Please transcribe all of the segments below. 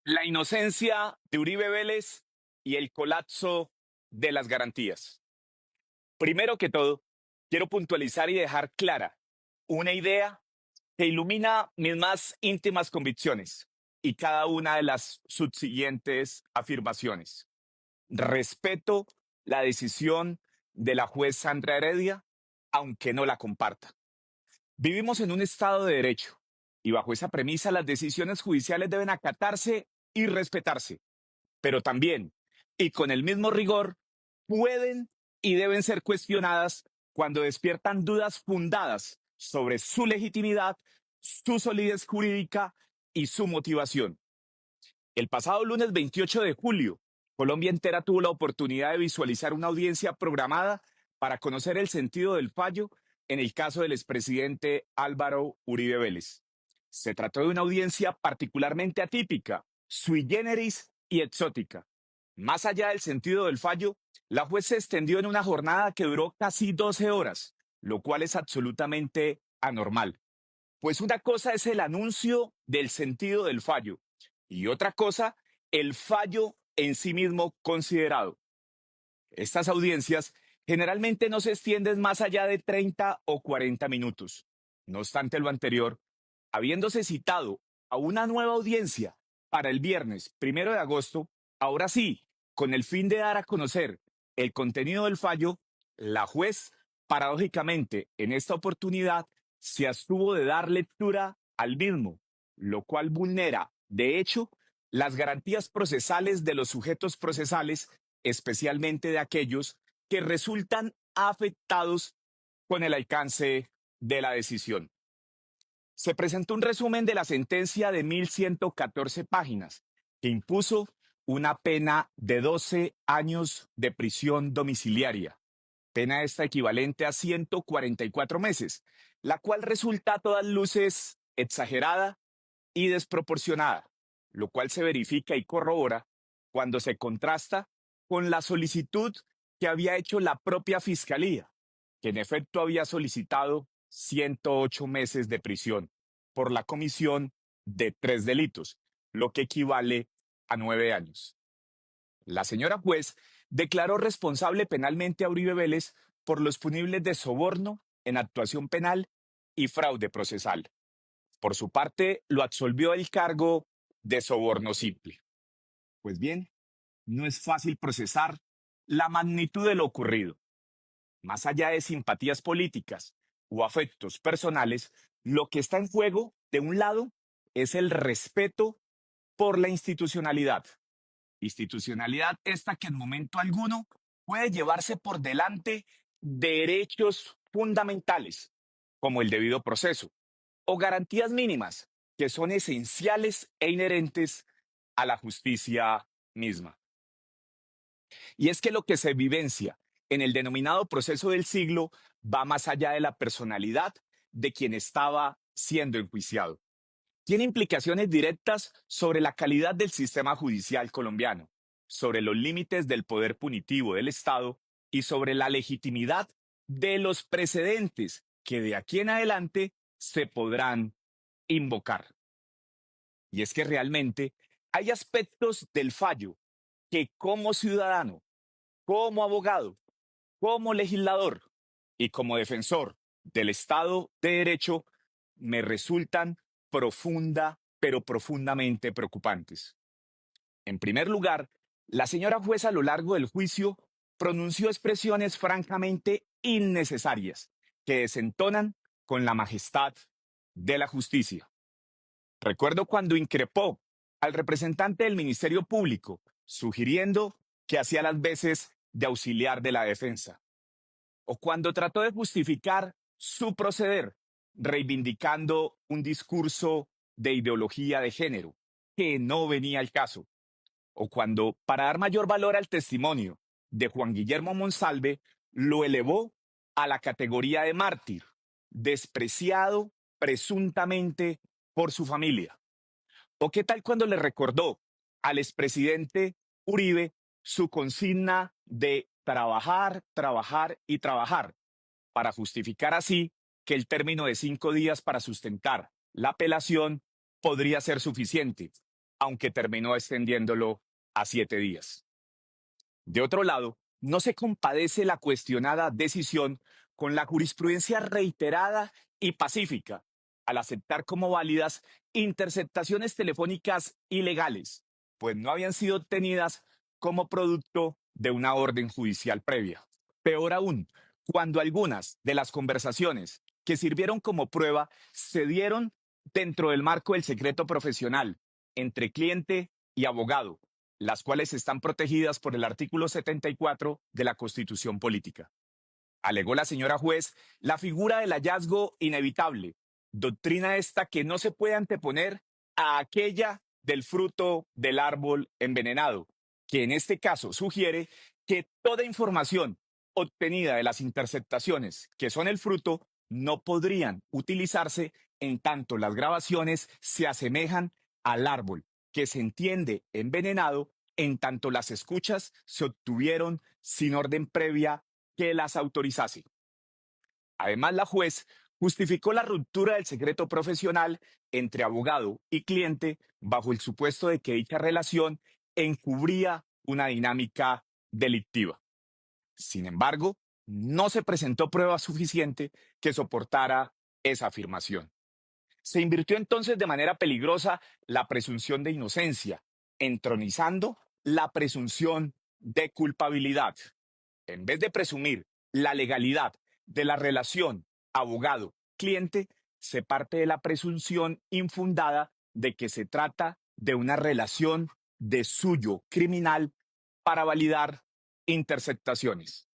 La inocencia de Uribe Vélez y el colapso de las garantías. Primero que todo, quiero puntualizar y dejar clara una idea que ilumina mis más íntimas convicciones y cada una de las subsiguientes afirmaciones. Respeto la decisión de la juez Sandra Heredia, aunque no la comparta. Vivimos en un Estado de Derecho y bajo esa premisa las decisiones judiciales deben acatarse y respetarse, pero también, y con el mismo rigor, pueden y deben ser cuestionadas cuando despiertan dudas fundadas sobre su legitimidad, su solidez jurídica y su motivación. El pasado lunes 28 de julio, Colombia entera tuvo la oportunidad de visualizar una audiencia programada para conocer el sentido del fallo en el caso del expresidente Álvaro Uribe Vélez. Se trató de una audiencia particularmente atípica, sui generis y exótica. Más allá del sentido del fallo, la juez se extendió en una jornada que duró casi 12 horas, lo cual es absolutamente anormal. Pues una cosa es el anuncio del sentido del fallo y otra cosa, el fallo en sí mismo considerado. Estas audiencias generalmente no se extienden más allá de 30 o 40 minutos. No obstante lo anterior, habiéndose citado a una nueva audiencia para el viernes 1 de agosto, ahora sí, con el fin de dar a conocer el contenido del fallo, la juez, paradójicamente, en esta oportunidad, se abstuvo de dar lectura al mismo, lo cual vulnera, de hecho, las garantías procesales de los sujetos procesales, especialmente de aquellos que resultan afectados con el alcance de la decisión. Se presentó un resumen de la sentencia de 1.114 páginas, que impuso una pena de 12 años de prisión domiciliaria, pena esta equivalente a 144 meses, la cual resulta a todas luces exagerada y desproporcionada, lo cual se verifica y corrobora cuando se contrasta con la solicitud que había hecho la propia Fiscalía, que en efecto había solicitado 108 meses de prisión por la comisión de 3 delitos, lo que equivale a 9 años. La señora juez declaró responsable penalmente a Uribe Vélez por los punibles de soborno en actuación penal y fraude procesal. Por su parte, lo absolvió del cargo de soborno simple. Pues bien, no es fácil procesar la magnitud de lo ocurrido. Más allá de simpatías políticas o afectos personales, lo que está en juego, de un lado, es el respeto por la institucionalidad. Institucionalidad esta que en momento alguno puede llevarse por delante derechos fundamentales, como el debido proceso, o garantías mínimas que son esenciales e inherentes a la justicia misma. Y es que lo que se vivencia en el denominado proceso del siglo va más allá de la personalidad de quien estaba siendo enjuiciado. Tiene implicaciones directas sobre la calidad del sistema judicial colombiano, sobre los límites del poder punitivo del Estado y sobre la legitimidad de los precedentes que de aquí en adelante se podrán invocar. Y es que realmente hay aspectos del fallo que como ciudadano, como abogado, como legislador y como defensor del Estado de Derecho me resultan pero profundamente preocupantes. En primer lugar, la señora jueza a lo largo del juicio pronunció expresiones francamente innecesarias que desentonan con la majestad de la justicia. Recuerdo cuando increpó al representante del Ministerio Público, sugiriendo que hacía las veces de auxiliar de la defensa, o cuando trató de justificar su proceder, reivindicando un discurso de ideología de género, que no venía al caso, o cuando, para dar mayor valor al testimonio de Juan Guillermo Monsalve, lo elevó a la categoría de mártir, despreciado presuntamente por su familia. ¿O qué tal cuando le recordó al expresidente Uribe su consigna de trabajar, trabajar y trabajar, para justificar así que el término de 5 días para sustentar la apelación podría ser suficiente, aunque terminó extendiéndolo a 7 días. De otro lado, no se compadece la cuestionada decisión con la jurisprudencia reiterada y pacífica al aceptar como válidas interceptaciones telefónicas ilegales, pues no habían sido obtenidas como producto de una orden judicial previa. Peor aún, cuando algunas de las conversaciones que sirvieron como prueba se dieron dentro del marco del secreto profesional entre cliente y abogado, las cuales están protegidas por el artículo 74 de la Constitución Política. Alegó la señora juez la figura del hallazgo inevitable, doctrina esta que no se puede anteponer a aquella del fruto del árbol envenenado, que en este caso sugiere que toda información obtenida de las interceptaciones que son el fruto no podrían utilizarse en tanto las grabaciones se asemejan al árbol, que se entiende envenenado en tanto las escuchas se obtuvieron sin orden previa que las autorizase. Además, la juez justificó la ruptura del secreto profesional entre abogado y cliente bajo el supuesto de que dicha relación encubría una dinámica delictiva. Sin embargo, no se presentó prueba suficiente que soportara esa afirmación. Se invirtió entonces de manera peligrosa la presunción de inocencia, entronizando la presunción de culpabilidad. En vez de presumir la legalidad de la relación abogado-cliente, se parte de la presunción infundada de que se trata de una relación de suyo criminal para validar interceptaciones.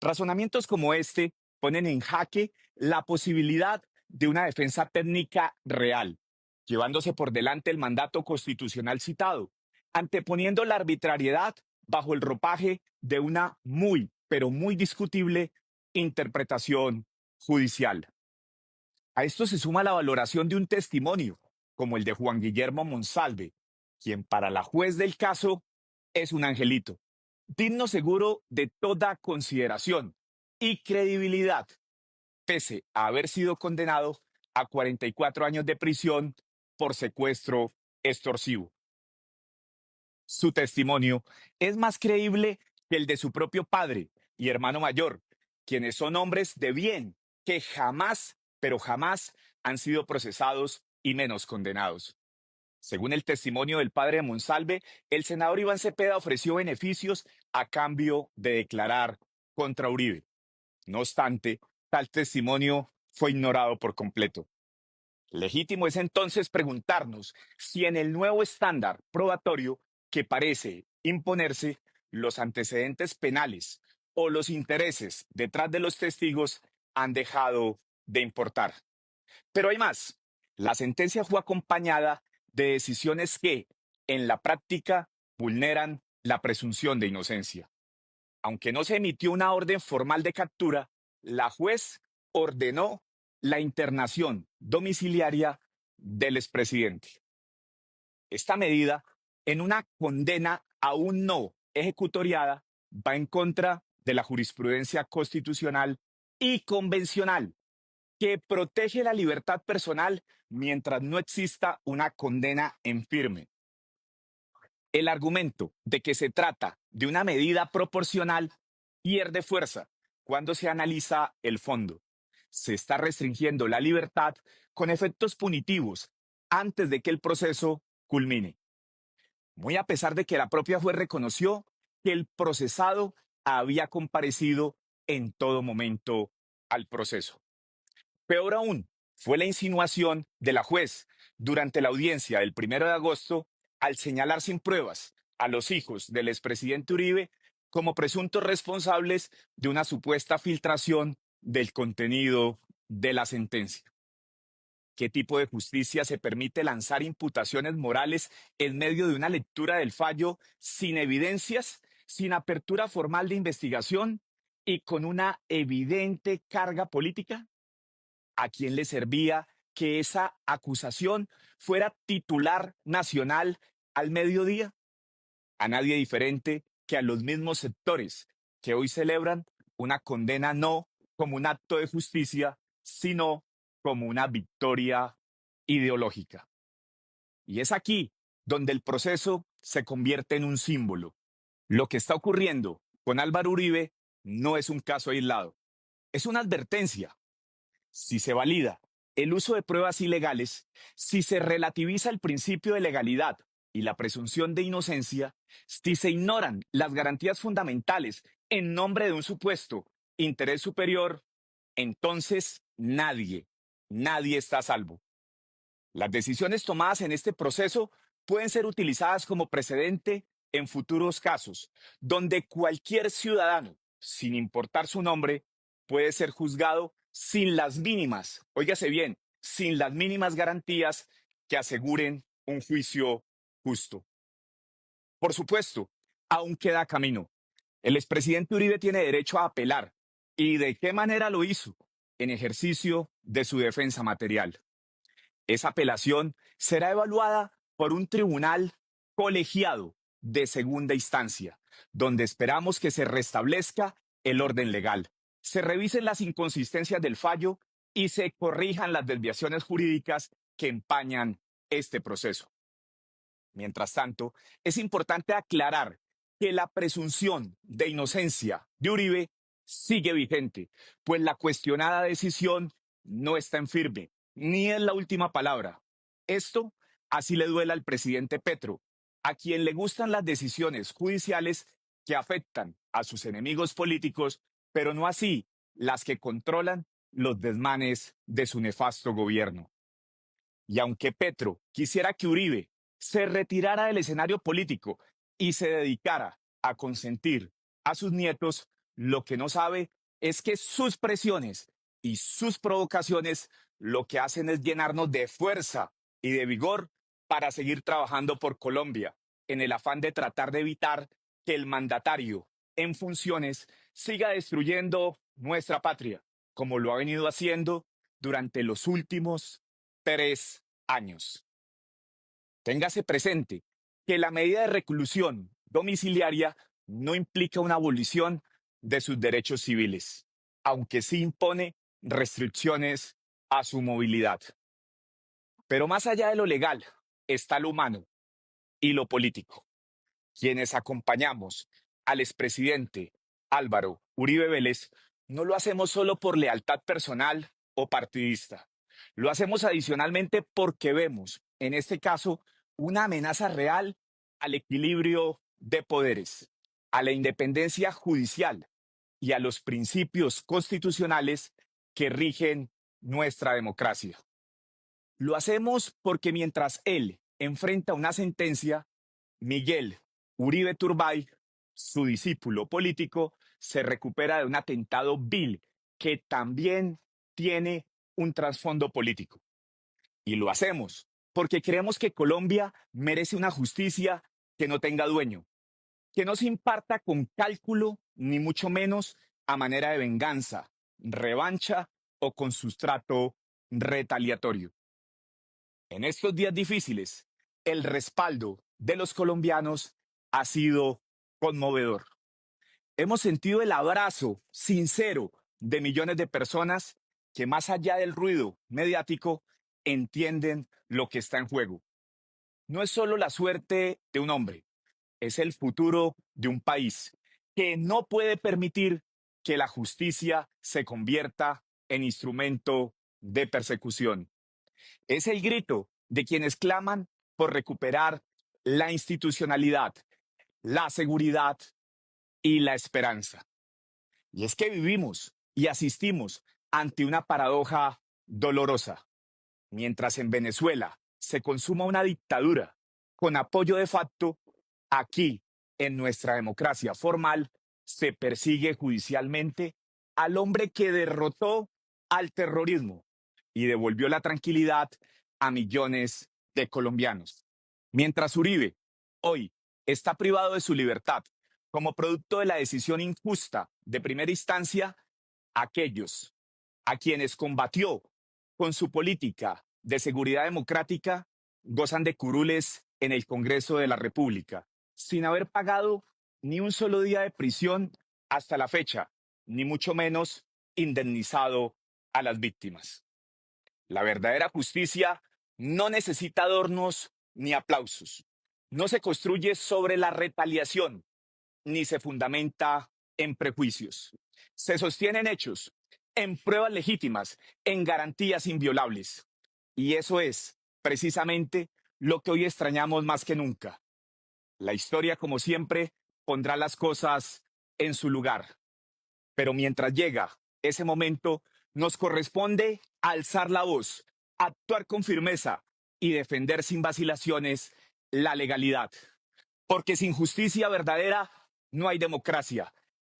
Razonamientos como este ponen en jaque la posibilidad de una defensa técnica real, llevándose por delante el mandato constitucional citado, anteponiendo la arbitrariedad bajo el ropaje de una muy, pero muy discutible interpretación judicial. A esto se suma la valoración de un testimonio, como el de Juan Guillermo Monsalve, quien para la juez del caso es un angelito, digno seguro de toda consideración y credibilidad, pese a haber sido condenado a 44 años de prisión por secuestro extorsivo. Su testimonio es más creíble que el de su propio padre y hermano mayor, quienes son hombres de bien que jamás, pero jamás han sido procesados y menos condenados. Según el testimonio del padre de Monsalve, el senador Iván Cepeda ofreció beneficios a cambio de declarar contra Uribe. No obstante, tal testimonio fue ignorado por completo. Legítimo es entonces preguntarnos si en el nuevo estándar probatorio que parece imponerse, los antecedentes penales o los intereses detrás de los testigos han dejado de importar. Pero hay más. La sentencia fue acompañada de decisiones que, en la práctica, vulneran la presunción de inocencia. Aunque no se emitió una orden formal de captura, la juez ordenó la internación domiciliaria del expresidente. Esta medida, en una condena aún no ejecutoriada, va en contra de la jurisprudencia constitucional y convencional que protege la libertad personal mientras no exista una condena en firme. El argumento de que se trata de una medida proporcional pierde fuerza cuando se analiza el fondo. Se está restringiendo la libertad con efectos punitivos antes de que el proceso culmine. Muy a pesar de que la propia juez reconoció que el procesado había comparecido en todo momento al proceso. Peor aún, fue la insinuación de la juez durante la audiencia del 1 de agosto al señalar sin pruebas a los hijos del expresidente Uribe como presuntos responsables de una supuesta filtración del contenido de la sentencia. ¿Qué tipo de justicia se permite lanzar imputaciones morales en medio de una lectura del fallo sin evidencias, sin apertura formal de investigación y con una evidente carga política? ¿A quién le servía que esa acusación fuera titular nacional al mediodía? A nadie diferente que a los mismos sectores que hoy celebran una condena no como un acto de justicia, sino como una victoria ideológica. Y es aquí donde el proceso se convierte en un símbolo. Lo que está ocurriendo con Álvaro Uribe no es un caso aislado, es una advertencia. Si se valida el uso de pruebas ilegales, si se relativiza el principio de legalidad y la presunción de inocencia, si se ignoran las garantías fundamentales en nombre de un supuesto interés superior, entonces nadie está a salvo. Las decisiones tomadas en este proceso pueden ser utilizadas como precedente en futuros casos, donde cualquier ciudadano, sin importar su nombre, puede ser juzgado sin las mínimas, óigase bien, sin las mínimas garantías que aseguren un juicio justo. Por supuesto, aún queda camino. El expresidente Uribe tiene derecho a apelar. ¿Y de qué manera lo hizo? En ejercicio de su defensa material. Esa apelación será evaluada por un tribunal colegiado de segunda instancia, donde esperamos que se restablezca el orden legal, se revisen las inconsistencias del fallo y se corrijan las desviaciones jurídicas que empañan este proceso. Mientras tanto, es importante aclarar que la presunción de inocencia de Uribe sigue vigente, pues la cuestionada decisión no está en firme, ni es la última palabra. Esto así le duele al presidente Petro, a quien le gustan las decisiones judiciales que afectan a sus enemigos políticos, pero no así las que controlan los desmanes de su nefasto gobierno. Y aunque Petro quisiera que Uribe se retirara del escenario político y se dedicara a consentir a sus nietos, lo que no sabe es que sus presiones y sus provocaciones lo que hacen es llenarnos de fuerza y de vigor para seguir trabajando por Colombia, en el afán de tratar de evitar que el mandatario en funciones siga destruyendo nuestra patria, como lo ha venido haciendo durante los últimos 3 años. Téngase presente que la medida de reclusión domiciliaria no implica una abolición de sus derechos civiles, aunque sí impone restricciones a su movilidad. Pero más allá de lo legal está lo humano y lo político. Quienes acompañamos al expresidente Álvaro Uribe Vélez no lo hacemos solo por lealtad personal o partidista. Lo hacemos adicionalmente porque vemos, en este caso, una amenaza real al equilibrio de poderes, a la independencia judicial y a los principios constitucionales que rigen nuestra democracia. Lo hacemos porque mientras él enfrenta una sentencia, Miguel Uribe Turbay, su discípulo político, se recupera de un atentado vil que también tiene un trasfondo político. Y lo hacemos porque creemos que Colombia merece una justicia que no tenga dueño, que no se imparta con cálculo, ni mucho menos a manera de venganza, revancha o con sustrato retaliatorio. En estos días difíciles, el respaldo de los colombianos ha sido conmovedor. Hemos sentido el abrazo sincero de millones de personas que más allá del ruido mediático entienden lo que está en juego. No es solo la suerte de un hombre, es el futuro de un país que no puede permitir que la justicia se convierta en instrumento de persecución. Es el grito de quienes claman por recuperar la institucionalidad, la seguridad y la esperanza. Y es que vivimos y asistimos ante una paradoja dolorosa. Mientras en Venezuela se consuma una dictadura con apoyo de facto, aquí, en nuestra democracia formal, se persigue judicialmente al hombre que derrotó al terrorismo y devolvió la tranquilidad a millones de colombianos. Mientras Uribe, hoy, está privado de su libertad como producto de la decisión injusta de primera instancia, aquellos a quienes combatió con su política de seguridad democrática gozan de curules en el Congreso de la República, sin haber pagado ni un solo día de prisión hasta la fecha, ni mucho menos indemnizado a las víctimas. La verdadera justicia no necesita adornos ni aplausos. no se construye sobre la retaliación ni se fundamenta en prejuicios. Se sostiene en hechos, en pruebas legítimas, en garantías inviolables. Y eso es precisamente lo que hoy extrañamos más que nunca. La historia, como siempre, pondrá las cosas en su lugar. Pero mientras llega ese momento, nos corresponde alzar la voz, actuar con firmeza y defender sin vacilaciones la legalidad. Porque sin justicia verdadera no hay democracia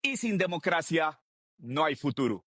y sin democracia no hay futuro.